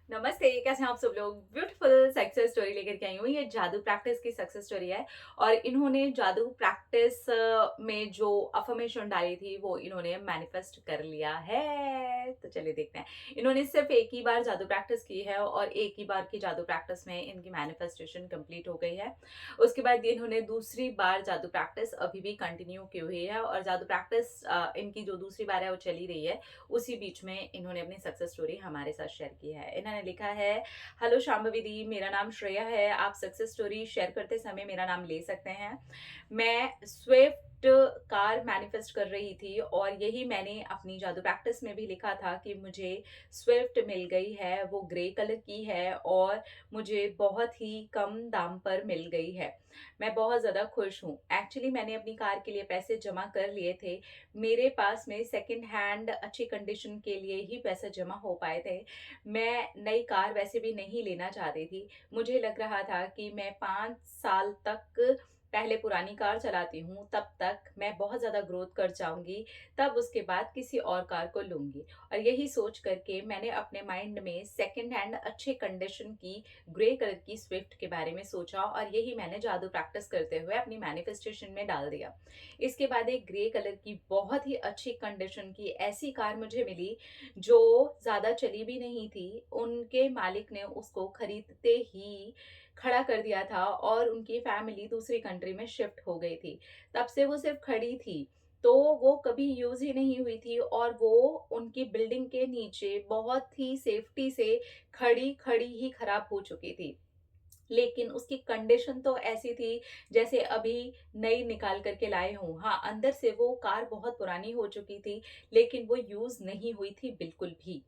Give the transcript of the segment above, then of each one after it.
नमस्ते, कैसे हैं आप सब लोग? ब्यूटीफुल सक्सेस स्टोरी लेकर के आई हूँ। ये जादू प्रैक्टिस की सक्सेस स्टोरी है और इन्होंने जादू प्रैक्टिस में जो अफ़र्मेशन डाली थी, वो इन्होंने मैनिफेस्ट कर लिया है। तो चलिए देखते हैं। इन्होंने सिर्फ़ एक ही बार जादू प्रैक्टिस की है और एक ही बार की जादू प्रैक्टिस में इनकी मैनिफेस्टेशन कंप्लीट हो गई है। उसके बाद ये इन्होंने दूसरी बार जादू प्रैक्टिस अभी भी कंटिन्यू की हुई है और जादू प्रैक्टिस इनकी जो दूसरी बार है, वो चली रही है। उसी बीच में इन्होंने अपनी सक्सेस स्टोरी हमारे साथ शेयर की है। इन्होंने लिखा है, हेलो शांभवी दी, मेरा नाम श्रेया है। आप सक्सेस स्टोरी शेयर करते समय मेरा नाम ले सकते हैं। मैं स्विफ्ट कार मैनिफेस्ट कर रही थी और यही मैंने अपनी जादू प्रैक्टिस में भी लिखा था कि मुझे स्विफ्ट मिल गई है। वो ग्रे कलर की है और मुझे बहुत ही कम दाम पर मिल गई है। मैं बहुत ज़्यादा खुश हूँ। एक्चुअली मैंने अपनी कार के लिए पैसे जमा कर लिए थे। मेरे पास में सेकंड हैंड अच्छी कंडीशन के लिए ही पैसे जमा हो पाए थे। मैं नई कार वैसे भी नहीं लेना चाहती थी। मुझे लग रहा था कि मैं 5 साल तक पहले पुरानी कार चलाती हूँ, तब तक मैं बहुत ज़्यादा ग्रोथ कर जाऊँगी, तब उसके बाद किसी और कार को लूँगी। और यही सोच करके मैंने अपने माइंड में सेकंड हैंड अच्छे कंडीशन की ग्रे कलर की स्विफ्ट के बारे में सोचा और यही मैंने जादू प्रैक्टिस करते हुए अपनी मैनिफेस्टेशन में डाल दिया। इसके बाद एक ग्रे कलर की बहुत ही अच्छी कंडीशन की ऐसी कार मुझे मिली जो ज़्यादा चली भी नहीं थी। उनके मालिक ने उसको खरीदते ही खड़ा कर दिया था और उनकी फैमिली दूसरी कंट्री में शिफ्ट हो गई थी। तब से वो सिर्फ खड़ी थी, तो वो कभी यूज़ ही नहीं हुई थी और वो उनकी बिल्डिंग के नीचे बहुत ही सेफ्टी से खड़ी-खड़ी ही खराब हो चुकी थी। लेकिन उसकी कंडीशन तो ऐसी थी जैसे अभी नई निकाल कर के लाए हों। हाँ, अंदर से वो कार बहुत पुरानी हो चुकी थी, लेकिन वो यूज़ नहीं हुई थी बिल्कुल भी।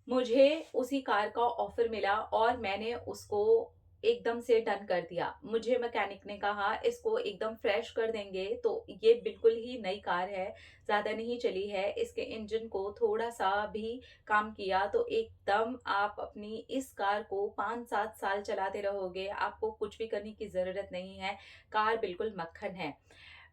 मुझे उसी कार का ऑफ़र मिला और मैंने उसको एकदम से डन कर दिया। मुझे मैकेनिक ने कहा इसको एकदम फ्रेश कर देंगे, तो ये बिल्कुल ही नई कार है, ज़्यादा नहीं चली है। इसके इंजन को थोड़ा-सा भी काम किया तो एकदम आप अपनी इस कार को 5-7 साल चलाते रहोगे, आपको कुछ भी करने की ज़रूरत नहीं है। कार बिल्कुल मक्खन है।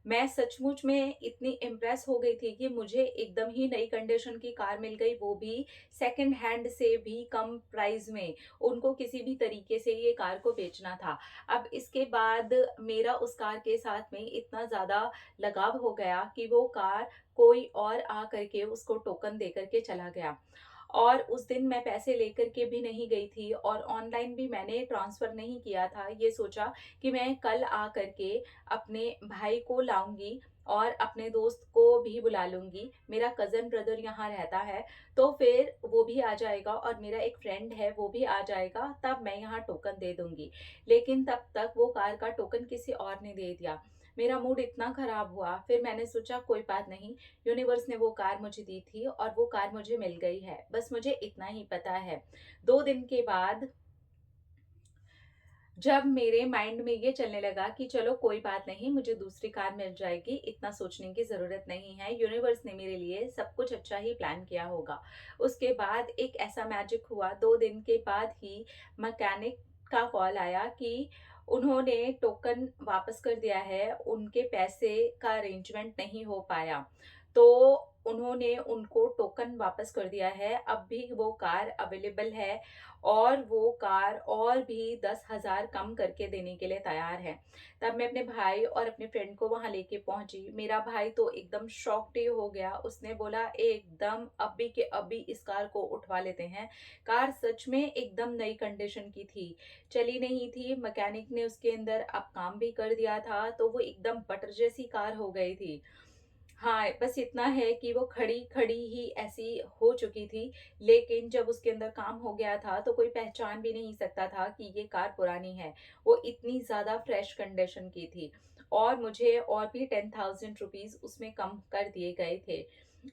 मैं सचमुच में इतनी इम्प्रेस हो गई थी कि मुझे एकदम ही नई कंडीशन की कार मिल गई, वो भी सेकंड हैंड से भी कम प्राइस में। उनको किसी भी तरीके से ये कार को बेचना था। अब इसके बाद मेरा उस कार के साथ में इतना ज़्यादा लगाव हो गया कि वो कार कोई और आ करके उसको टोकन दे कर के चला गया। और उस दिन मैं पैसे लेकर के भी नहीं गई थी और ऑनलाइन भी मैंने ट्रांसफ़र नहीं किया था। ये सोचा कि मैं कल आ कर के अपने भाई को लाऊँगी और अपने दोस्त को भी बुला लूँगी। मेरा कज़न ब्रदर यहाँ रहता है, तो फिर वो भी आ जाएगा और मेरा एक फ्रेंड है, वो भी आ जाएगा, तब मैं यहाँ टोकन दे दूँगी। लेकिन तब तक वो कार का टोकन किसी और ने दे दिया। मेरा मूड इतना ख़राब हुआ, फिर मैंने सोचा कोई बात नहीं, यूनिवर्स ने वो कार मुझे दी थी और वो कार मुझे मिल गई है। बस मुझे इतना ही पता है। 2 दिन के बाद जब मेरे माइंड में ये चलने लगा कि चलो कोई बात नहीं, मुझे दूसरी कार मिल जाएगी, इतना सोचने की ज़रूरत नहीं है, यूनिवर्स ने मेरे लिए सब कुछ अच्छा ही प्लान किया होगा। उसके बाद एक ऐसा मैजिक हुआ, 2 दिन के बाद ही मैकेनिक का कॉल आया कि उन्होंने टोकन वापस कर दिया है, उनके पैसे का अरेंजमेंट नहीं हो पाया। तो उन्होंने उनको टोकन वापस कर दिया है, अब भी वो कार अवेलेबल है और वो कार और भी 10,000 कम करके देने के लिए तैयार है। तब मैं अपने भाई और अपने फ्रेंड को वहाँ लेके पहुँची। मेरा भाई तो एकदम शॉक्ड ही हो गया। उसने बोला एकदम अभी के अभी इस कार को उठवा लेते हैं। कार सच में एकदम नई कंडीशन की थी। चली नहीं थी, मैकेनिक ने उसके अंदर अब काम भी कर दिया था, तो वो एकदम बटर जैसी कार हो गई थी। हाँ, बस इतना है कि वो खड़ी-खड़ी ही ऐसी हो चुकी थी, लेकिन जब उसके अंदर काम हो गया था, तो कोई पहचान भी नहीं सकता था कि ये कार पुरानी है। वो इतनी ज़्यादा फ्रेश कंडीशन की थी और मुझे और भी 10,000 रुपीज़ उसमें कम कर दिए गए थे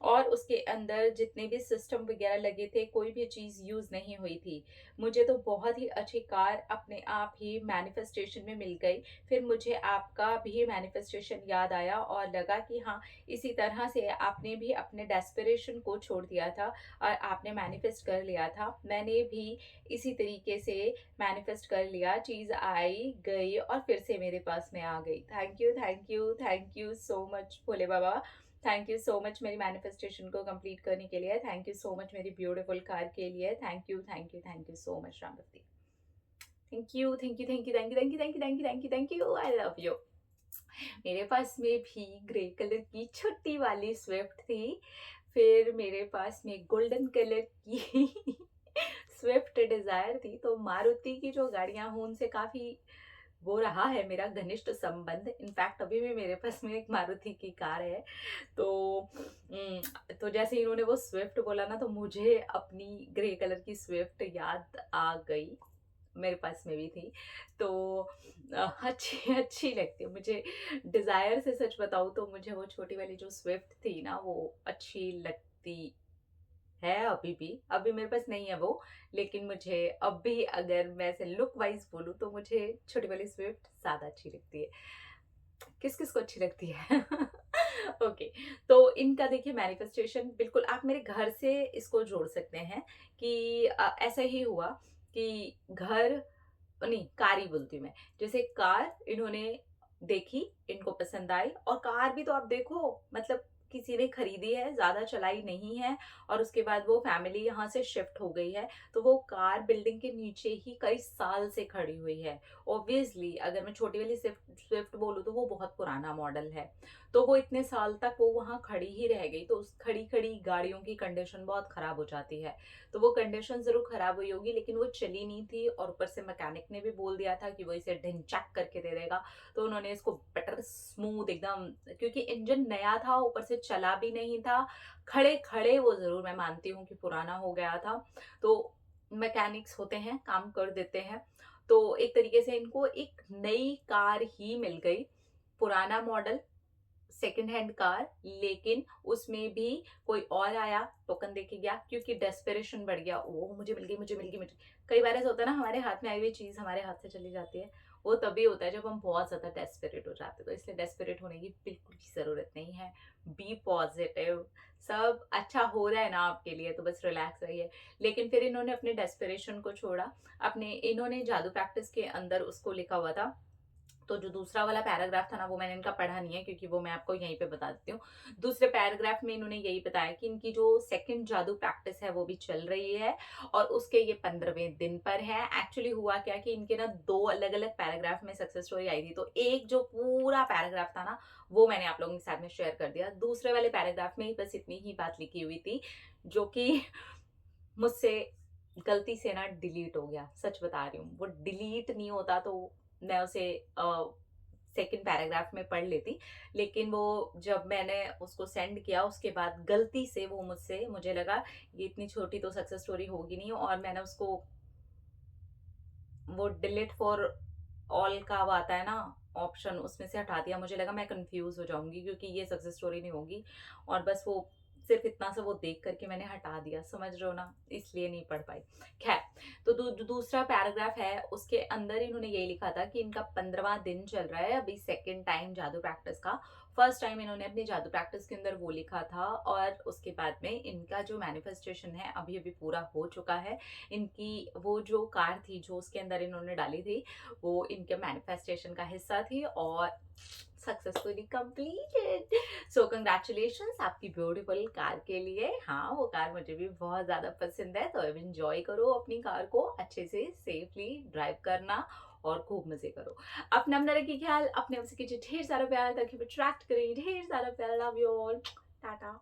और उसके अंदर जितने भी सिस्टम वगैरह लगे थे, कोई भी चीज़ यूज़ नहीं हुई थी। मुझे तो बहुत ही अच्छी कार अपने आप ही मैनिफेस्टेशन में मिल गई। फिर मुझे आपका भी मैनिफेस्टेशन याद आया और लगा कि हाँ, इसी तरह से आपने भी अपने डेस्परेशन को छोड़ दिया था और आपने मैनिफेस्ट कर लिया था। मैंने भी इसी तरीके से मैनिफेस्ट कर लिया, चीज़ आई, गई और फिर से मेरे पास में आ गई। Thank you, thank you, thank you so much Bhole Baba. Thank you so much मेरी मैनिफेस्टेशन को कंप्लीट करने के लिए। थैंक यू सो मच मेरी ब्यूटीफुल कार के लिए। Thank you, thank you, thank you so much Ramwati. Thank you, thank you, thank you, thank you, thank you, thank you, thank you, thank you, thank you, I love you. मेरे पास में भी grey colour की छोटी वाली Swift थी। फिर मेरे पास में गोल्डन कलर की स्विफ्ट डिजायर थी। तो मारुति की जो गाड़ियां हूँ उनसे काफी वो रहा है मेरा घनिष्ठ संबंध। इनफैक्ट अभी भी मेरे पास में एक मारुति की कार है। तो तो जैसे इन्होंने वो स्विफ्ट बोला ना, तो मुझे अपनी ग्रे कलर की स्विफ्ट याद आ गई। मेरे पास में भी थी। तो अच्छी अच्छी लगती है मुझे। डिजायर से सच बताऊं तो मुझे वो छोटी वाली जो स्विफ्ट थी ना वो अच्छी लगती है। अभी मेरे पास नहीं है वो। लेकिन मुझे अब भी अगर मैं ऐसे लुक वाइज बोलूं तो मुझे छोटी वाली स्विफ्ट ज्यादा अच्छी लगती है। किस किस को अच्छी लगती है? ओके। तो इनका देखिए मैनिफेस्टेशन बिल्कुल आप मेरे घर से इसको जोड़ सकते हैं कि ऐसा ही हुआ कि घर नहीं, कार ही बोलती हूँ मैं। जैसे कार इन्होंने देखी, इनको पसंद आई, और कार भी तो आप देखो मतलब किसी ने खरीदी है, ज्यादा चलाई नहीं है, और उसके बाद वो फैमिली यहाँ से शिफ्ट हो गई है। तो वो कार बिल्डिंग के नीचे ही कई साल से खड़ी हुई है। ऑब्वियसली अगर मैं छोटी वाली स्विफ्ट स्विफ्ट बोलूँ तो वो बहुत पुराना मॉडल है। तो वो इतने साल तक वो वहां खड़ी ही रह गई, तो उस खड़ी खड़ी गाड़ियों की कंडीशन बहुत खराब हो जाती है। तो वो कंडीशन जरूर खराब हुई होगी, लेकिन वो चली नहीं थी, और ऊपर से मैकेनिक ने भी बोल दिया था कि वो इसे ढिंचैक करके दे देगा। तो उन्होंने इसको बेटर स्मूथ एकदम, क्योंकि इंजन नया था, ऊपर से चला भी नहीं था, खड़े खड़े वो जरूर मैं मानती हूँ कि पुराना हो गया था। तो मैकेनिक्स होते हैं, काम कर देते हैं। तो एक तरीके से इनको एक नई कार ही मिल गई। पुराना मॉडल, सेकंड हैंड कार, लेकिन उसमें भी कोई और आया, टोकन देके गया, क्योंकि डेस्परेशन बढ़ गया। वो मुझे मिल गई, मुझे मिल गई, मुझे। कई बार ऐसा होता है ना, हमारे हाथ में आई हुई चीज हमारे हाथ से चली जाती है। वो तभी होता है जब हम बहुत ज्यादा डेस्परेट हो जाते हैं। तो इसलिए डेस्परेट होने की बिल्कुल भी जरूरत नहीं है। Be positive. सब अच्छा हो रहा है ना आपके लिए, तो बस रिलैक्स रहिए। लेकिन फिर इन्होंने अपने डेस्परेशन को छोड़ा। अपने इन्होंने जादू प्रैक्टिस के अंदर उसको लिखा हुआ था। तो जो दूसरा वाला पैराग्राफ था ना, वो मैंने इनका पढ़ा नहीं है, क्योंकि वो मैं आपको यहीं पे बता देती हूँ। दूसरे पैराग्राफ में इन्होंने यही बताया कि इनकी जो सेकंड जादू प्रैक्टिस है वो भी चल रही है, और उसके ये 15वें दिन पर है। एक्चुअली हुआ क्या कि इनके ना दो अलग अलग पैराग्राफ में सक्सेस स्टोरी आई थी। तो एक जो पूरा पैराग्राफ था ना, वो मैंने आप लोगों के साथ में शेयर कर दिया। दूसरे वाले पैराग्राफ में बस इतनी ही बात लिखी हुई थी, जो कि मुझसे गलती से ना डिलीट हो गया। सच बता रही हूँ, वो डिलीट नहीं होता तो मैं उसे सेकंड पैराग्राफ में पढ़ लेती। लेकिन वो जब मैंने उसको सेंड किया उसके बाद गलती से वो मुझसे, मुझे लगा ये इतनी छोटी तो सक्सेस स्टोरी होगी नहीं, और मैंने उसको वो डिलीट फॉर ऑल का वो आता है ना ऑप्शन, उसमें से हटा दिया। मुझे लगा मैं कंफ्यूज हो जाऊंगी क्योंकि ये सक्सेस स्टोरी नहीं होगी, और बस वो सिर्फ इतना सा वो देख करके मैंने हटा दिया, समझ रहे हो ना, इसलिए नहीं पढ़ पाई। खैर, तो दूसरा पैराग्राफ है, उसके अंदर इन्होंने यही लिखा था कि इनका 15वां दिन चल रहा है अभी, सेकेंड टाइम जादू प्रैक्टिस का। फर्स्ट टाइम इन्होंने अपनी जादू प्रैक्टिस के अंदर वो लिखा था, और उसके बाद में इनका जो मैनिफेस्टेशन है अभी अभी पूरा हो चुका है। इनकी वो जो कार थी जो उसके अंदर इन्होंने डाली थी, वो इनके मैनिफेस्टेशन का हिस्सा थी, और सक्सेसफुली कंप्लीटेड। सो कंग्रेचुलेशंस आपकी ब्यूटीफुल कार के लिए। हाँ, वो कार मुझे भी बहुत ज्यादा पसंद है। तो अब एंजॉय करो अपनी कार को, अच्छे से सेफली ड्राइव करना, और खूब मजे करो। अपना अपना रखिए ख्याल, अपने आपसे कीजिए ढेर सारा प्यार, ताकि अट्रैक्ट करें ढेर सारा प्यार। Love you all, Tata.